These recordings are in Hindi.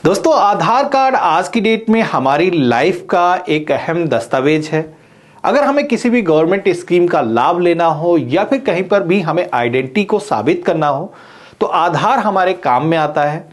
दोस्तों, आधार कार्ड आज की डेट में हमारी लाइफ का एक अहम दस्तावेज है। अगर हमें किसी भी गवर्नमेंट स्कीम का लाभ लेना हो या फिर कहीं पर भी हमें आइडेंटिटी को साबित करना हो तो आधार हमारे काम में आता है।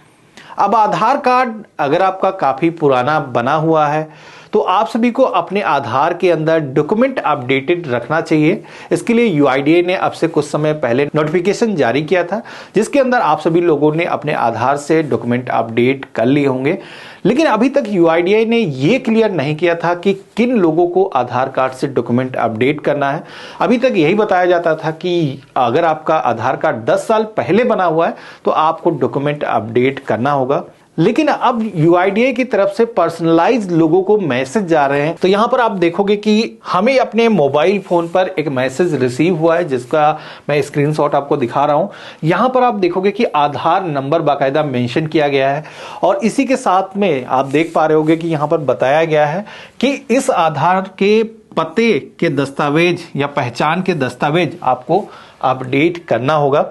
अब आधार कार्ड अगर आपका काफी पुराना बना हुआ है तो आप सभी को अपने आधार के अंदर डॉक्यूमेंट अपडेटेड रखना चाहिए। इसके लिए यूआईडीएआई ने अब से कुछ समय पहले नोटिफिकेशन जारी किया था, जिसके अंदर आप सभी लोगों ने अपने आधार से डॉक्यूमेंट अपडेट कर लिए होंगे। लेकिन अभी तक यूआईडीएआई ने यह क्लियर नहीं किया था कि किन लोगों को आधार कार्ड से डॉक्यूमेंट अपडेट करना है। अभी तक यही बताया जाता था कि अगर आपका आधार कार्ड 10 साल पहले बना हुआ है तो आपको डॉक्यूमेंट अपडेट करना होगा। लेकिन अब यूआईडीएआई की तरफ से पर्सनलाइज लोगों को मैसेज जा रहे हैं। तो यहां पर आप देखोगे कि हमें अपने मोबाइल फोन पर एक मैसेज रिसीव हुआ है, जिसका मैं स्क्रीनशॉट आपको दिखा रहा हूं। यहां पर आप देखोगे कि आधार नंबर बाकायदा मेंशन किया गया है और इसी के साथ में आप देख पा रहे होगे कि यहां पर बताया गया है कि इस आधार के पते के दस्तावेज या पहचान के दस्तावेज आपको अपडेट करना होगा,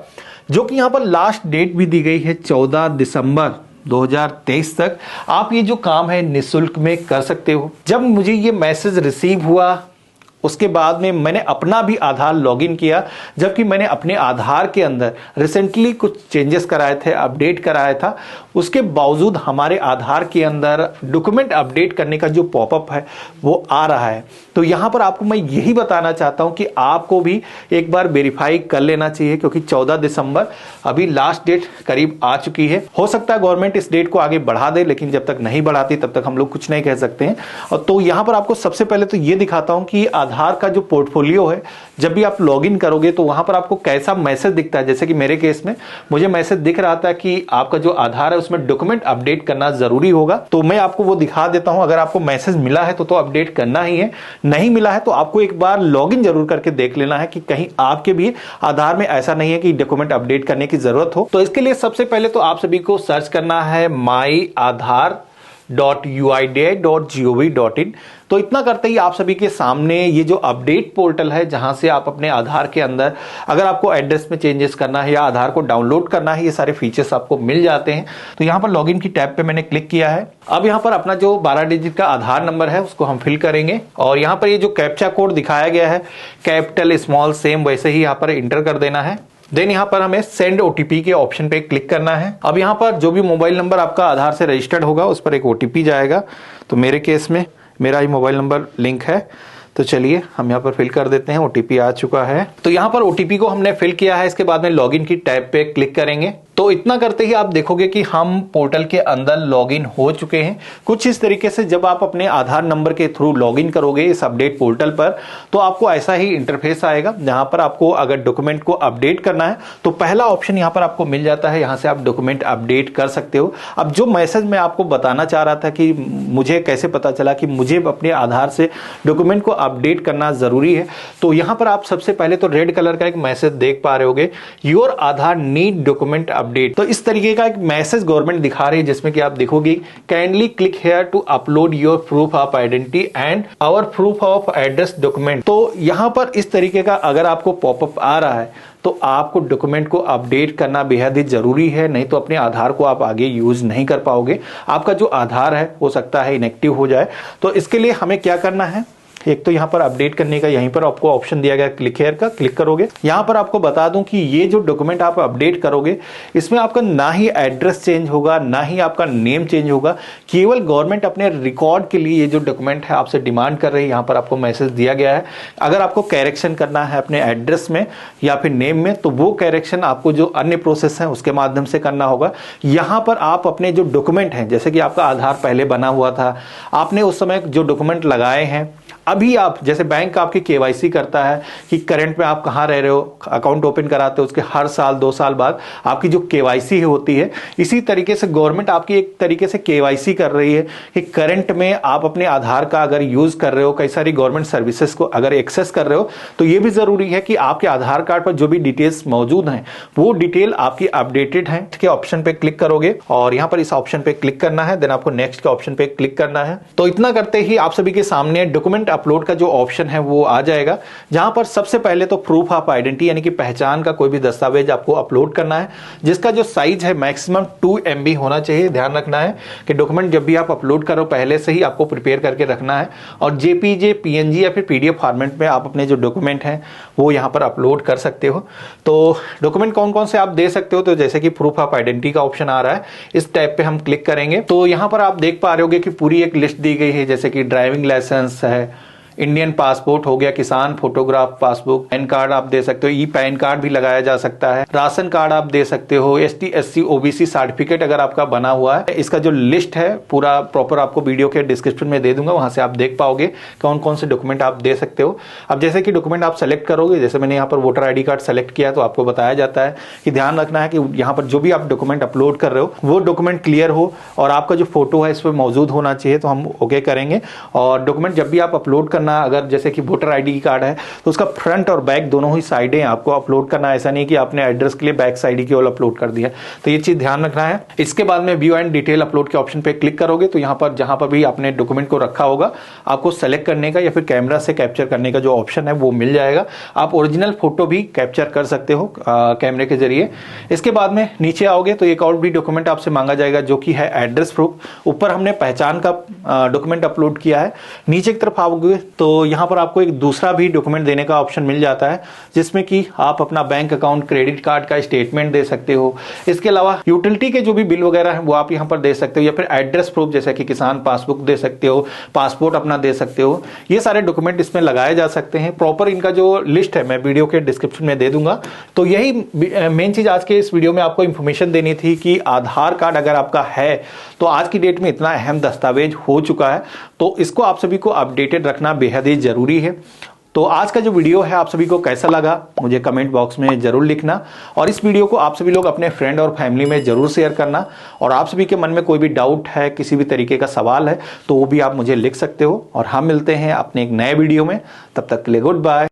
जो कि यहां पर लास्ट डेट भी दी गई है 14 दिसंबर 2023 तक। आप ये जो काम है निःशुल्क में कर सकते हो। जब मुझे ये मैसेज रिसीव हुआ उसके बाद में मैंने अपना भी आधार लॉगिन किया, जबकि मैंने अपने आधार के अंदर रिसेंटली कुछ चेंजेस कराए थे, अपडेट कराया था। उसके बावजूद हमारे आधार के अंदर डॉक्यूमेंट अपडेट करने का जो पॉपअप है वो आ रहा है। तो यहां पर आपको मैं यही बताना चाहता हूं कि आपको भी एक बार वेरीफाई कर लेना चाहिए, क्योंकि 14 दिसंबर अभी लास्ट डेट करीब आ चुकी है। हो सकता है गवर्नमेंट इस डेट को आगे बढ़ा दे, लेकिन जब तक नहीं बढ़ाती तब तक हम लोग कुछ नहीं कह सकते हैं। और तो यहां पर आपको सबसे पहले तो ये दिखाता हूं कि आधार का जो पोर्टफोलियो है, जब भी आप लॉगिन करोगे तो वहां पर आपको कैसा मैसेज दिखता है। जैसे कि मेरे केस में मुझे मैसेज दिख रहा था कि आपका जो आधार है उसमें डॉक्यूमेंट अपडेट करना जरूरी होगा। तो मैं आपको वो दिखा देता हूं। अगर आपको मैसेज मिला है तो अपडेट करना ही है, नहीं मिला है तो आपको एक बार लॉगिन जरूर करके देख लेना है कि कहीं आपके भी आधार में ऐसा नहीं है कि डॉक्यूमेंट अपडेट करने की जरूरत हो। तो इसके लिए सबसे पहले तो आप सभी को सर्च करना है myaadhar.uidi.gov.in। तो इतना करते ही आप सभी के सामने ये जो अपडेट पोर्टल है, जहां से आप अपने आधार के अंदर अगर आपको एड्रेस में चेंजेस करना है या आधार को डाउनलोड करना है, ये सारे फीचर्स आपको मिल जाते हैं। तो यहां पर लॉगिन की टैब पे मैंने क्लिक किया है। अब यहां पर अपना जो 12 डिजिट का आधार नंबर है उसको हम फिल करेंगे और यहां पर ये जो कैप्चा कोड दिखाया गया है, कैपिटल स्मॉल सेम वैसे ही यहां पर इंटर कर देना है। देन यहां पर हमें सेंड ओटीपी के ऑप्शन पे क्लिक करना है। अब यहां पर जो भी मोबाइल नंबर आपका आधार से रजिस्टर्ड होगा उस पर एक ओटीपी जाएगा। तो मेरे केस में मेरा ही मोबाइल नंबर लिंक है, तो चलिए हम यहाँ पर फिल कर देते हैं। ओटीपी आ चुका है। तो यहाँ पर ओटीपी को हमने फिल किया है। इसके बाद में लॉगिन की टैब पे क्लिक करेंगे। तो इतना करते ही आप देखोगे कि हम पोर्टल के अंदर लॉगिन हो चुके हैं। कुछ इस तरीके से जब आप अपने आधार नंबर के थ्रू लॉगिन करोगे इस अपडेट पोर्टल पर तो आपको ऐसा ही इंटरफेस आएगा, जहां पर आपको अगर डॉक्यूमेंट को अपडेट करना है तो पहला ऑप्शन यहां पर आपको मिल जाता है। यहां से आप डॉक्यूमेंट अपडेट कर सकते हो। अब जो मैसेज मैं आपको बताना चाह रहा था कि मुझे कैसे पता चला कि मुझे अपने आधार से डॉक्यूमेंट को अपडेट करना जरूरी है, तो यहां पर आप सबसे पहले तो रेड कलर का एक मैसेज देख पा रहे होगे, your Aadhaar need document update. तो इस तरीके का एक मैसेज गवर्नमेंट दिखा रही है, जिसमें कि आप देखोगे kindly click here to upload your proof of identity and our proof of address document. तो यहां पर इस तरीके का अगर आपको पॉपअप आ रहा है तो आपको डॉक्यूमेंट को अपडेट करना बेहद ही जरूरी है, नहीं तो अपने आधार को आप आगे यूज नहीं कर पाओगे। आपका जो आधार है हो सकता है इनएक्टिव हो जाए। तो इसके लिए हमें क्या करना है, एक तो यहां पर अपडेट करने का यहीं पर आपको ऑप्शन दिया गया क्लिक हियर का, क्लिक करोगे। यहां पर आपको बता दूं कि ये जो डॉक्यूमेंट आप अपडेट करोगे इसमें आपका ना ही एड्रेस चेंज होगा ना ही आपका नेम चेंज होगा। केवल गवर्नमेंट अपने रिकॉर्ड के लिए ये जो डॉक्यूमेंट है आपसे डिमांड कर रही है। यहां पर आपको मैसेज दिया गया है, अगर आपको करेक्शन करना है अपने एड्रेस में या फिर नेम में तो वो करेक्शन आपको जो अन्य प्रोसेस है उसके माध्यम से करना होगा। यहां पर आप अपने जो डॉक्यूमेंट हैं, जैसे कि आपका आधार पहले बना हुआ था, आपने उस समय जो डॉक्यूमेंट लगाए हैं, अभी आप जैसे बैंक आपकी केवाईसी करता है कि करंट में आप कहां रह रहे हो, अकाउंट ओपन कराते हो, उसके हर साल 2 साल बाद आपकी जो केवाईसी होती है, इसी तरीके से गवर्नमेंट आपकी एक तरीके से केवाईसी कर रही है कि करंट में आप अपने आधार का अगर यूज कर रहे हो, कई सारी गवर्नमेंट सर्विसेज को अगर एक्सेस कर रहे हो, तो ये भी जरूरी है कि आपके आधार कार्ड पर जो भी डिटेल्स मौजूद हैं वो डिटेल आपकी अपडेटेड है। इसके ऑप्शन पे क्लिक करोगे और यहां पर इस ऑप्शन पे क्लिक करना है, देन आपको नेक्स्ट के ऑप्शन पे क्लिक करना है। तो इतना करते ही आप सभी के सामने डॉक्यूमेंट डॉक्यूमेंट अपलोड का जो ऑप्शन है वो आ जाएगा, जहां पर सबसे पहले तो प्रूफ ऑफ आइडेंटिटी यानी कि पहचान का कोई भी दस्तावेज आपको अपलोड करना है, जिसका जो साइज है मैक्सिमम 2 MB होना चाहिए। ध्यान रखना है कि डॉक्यूमेंट जब भी आप अपलोड करो पहले से ही आपको प्रिपेयर करके रखना है, और JPG, PNG या फिर PDF फॉर्मेट में आप अपने जो डॉक्यूमेंट हैं वो यहाँ पर अपलोड कर सकते हो। तो डॉक्यूमेंट कौन कौन से आप दे सकते हो, तो जैसे कि प्रूफ ऑफ आइडेंटिटी का ऑप्शन आ रहा है, इस टैब पे हम क्लिक करेंगे तो यहाँ पर आप देख पा रहे होगे कि पूरी एक लिस्ट दी गई है, जैसे कि ड्राइविंग लाइसेंस है, इंडियन पासपोर्ट हो गया, किसान फोटोग्राफ पासबुक, पैन कार्ड आप दे सकते हो, ई पैन कार्ड भी लगाया जा सकता है, राशन कार्ड आप दे सकते हो, ST SC OBC सर्टिफिकेट अगर आपका बना हुआ है। इसका जो लिस्ट है पूरा प्रॉपर आपको वीडियो के डिस्क्रिप्शन में दे दूंगा, वहां से आप देख पाओगे कौन कौन से डॉक्यूमेंट आप दे सकते हो। अब जैसे कि डॉक्यूमेंट आप सेलेक्ट करोगे, जैसे मैंने यहाँ पर वोटर ID कार्ड सेलेक्ट किया, तो आपको बताया जाता है कि ध्यान रखना है कि यहाँ पर जो भी आप डॉक्यूमेंट अपलोड कर रहे हो वो डॉक्यूमेंट क्लियर हो और आपका जो फोटो है इस पर मौजूद होना चाहिए, तो हम ओके करेंगे। और डॉक्यूमेंट जब भी आप अपलोड करना, अगर जैसे कि वोटर ID कार्ड है तो उसका फ्रंट और बैक दोनों ही साइडें आपको अपलोड करना है, ऐसा नहीं कि आपने एड्रेस के लिए बैक साइड केवल अपलोड कर दिया, तो ये चीज ध्यान रखना है। इसके बाद में व्यू एंड डिटेल अपलोड के ऑप्शन पे क्लिक करोगे तो यहाँ पर जहां पर भी आपने डॉक्यूमेंट को रखा होगा आपको सेलेक्ट करने का या फिर कैमरा से कैप्चर करने का जो ऑप्शन है वो मिल जाएगा। आप ओरिजिनल फोटो भी कैप्चर कर सकते हो कैमरे के जरिए। इसके बाद में नीचे आओगे तो एक और भी डॉक्यूमेंट आपसे मांगा जाएगा जो कि है एड्रेस प्रूफ। ऊपर हमने पहचान का डॉक्यूमेंट अपलोड किया है, नीचे की तरफ आओगे तो यहाँ पर आपको एक दूसरा भी डॉक्यूमेंट देने का ऑप्शन मिल जाता है, जिसमें कि आप अपना बैंक अकाउंट, क्रेडिट कार्ड का स्टेटमेंट दे सकते हो। इसके अलावा यूटिलिटी के जो भी बिल वगैरह है वो आप यहाँ पर दे सकते हो, या फिर एड्रेस प्रूफ जैसे कि किसान पासबुक दे सकते हो, पासपोर्ट अपना दे सकते हो। ये सारे डॉक्यूमेंट इसमें लगाए जा सकते हैं। प्रॉपर इनका जो लिस्ट है मैं वीडियो के डिस्क्रिप्शन में दे दूंगा। तो यही मेन चीज आज के इस वीडियो में आपको इंफॉर्मेशन देनी थी कि आधार कार्ड अगर आपका है तो आज की डेट में इतना अहम दस्तावेज हो चुका है, तो इसको आप सभी को अपडेटेड रखना बेहद ही जरूरी है। तो आज का जो वीडियो है आप सभी को कैसा लगा मुझे कमेंट बॉक्स में जरूर लिखना, और इस वीडियो को आप सभी लोग अपने फ्रेंड और फैमिली में जरूर शेयर करना। और आप सभी के मन में कोई भी डाउट है, किसी भी तरीके का सवाल है, तो वो भी आप मुझे लिख सकते हो। और हम मिलते हैं अपने एक नए वीडियो में, तब तक के लिए गुड बाय।